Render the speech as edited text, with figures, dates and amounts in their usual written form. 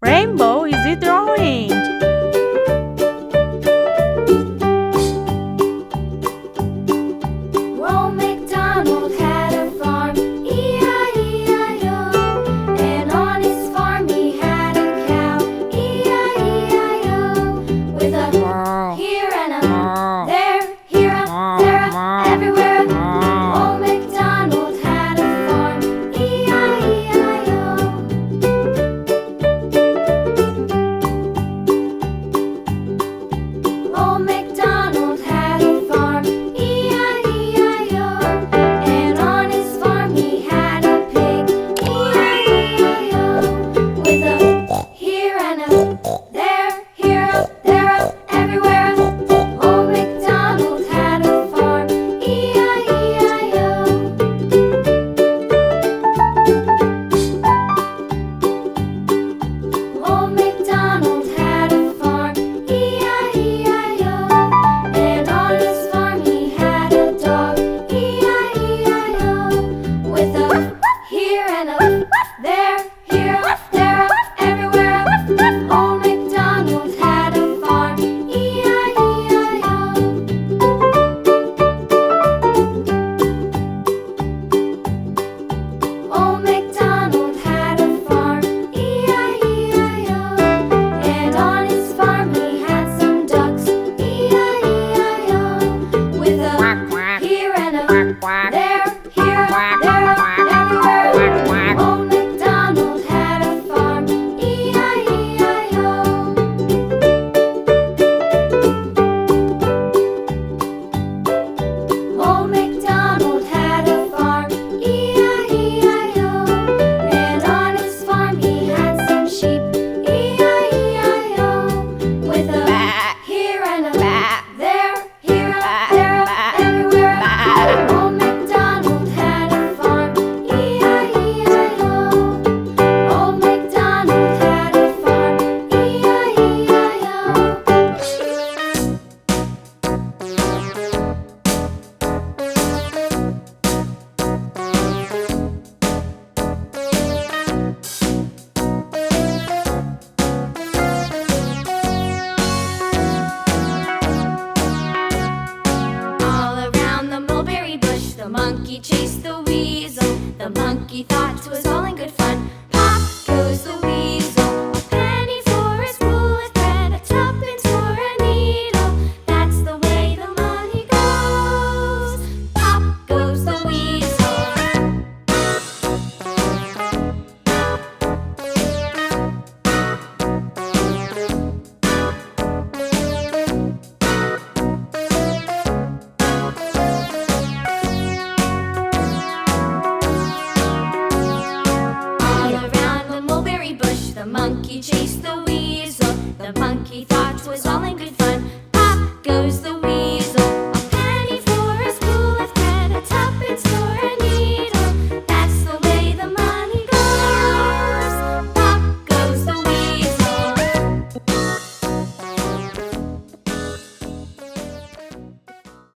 Rainbow, is it orange? Old MacDonald had a farm, E-I-E-I-O. And on his farm he had a cow, E-I-E-I-O. With a here and a there, here a, there a, everywhere a. Old MacDonald had a farm, E-I-E-I-O. Old MacDonald had a farm, E-I-E-I-O. And on his farm he had a pig, E-I-E-I-O. With a here and a there, here a, there a, everywhere a. Old MacDonald had a farm, E-I-E-I-O. Old MacDonald had a farm, E-I-E-I-O. And on his farm he had a dog, E-I-E-I-O. With a here and a there, here a, there a, everywhere a. Old MacDonald had a farm, E-I-E-I-O. Old MacDonald had a farm, E-I-E-I-O. And on his farm he had some ducks, E-I-E-I-O. With a here and a there, here a, there a, everywhere. Old MacDonald had a farm, E-I-E-I-O. Old MacDonald had a farm, E-I-E-I-O. And on his farm he had some sheep, E-I-E-I-O. With a here and a there, here a, there a, everywhere. Old MacDonald had a farm, E-I-E-I-O. Old MacDonald had a farm, E-I-E-I-O. All around the mulberry bush, the monkey chased the weasel. The monkey thought 'twas all in good fun. Pop goes the weasel. A penny for a spool of thread, a tuppence for a needle. That's the way the money goes. Pop goes the weasel. All around the mulberry bush, the monkey chased the weasel. The monkey thought 'twas all in good fun. Pop goes the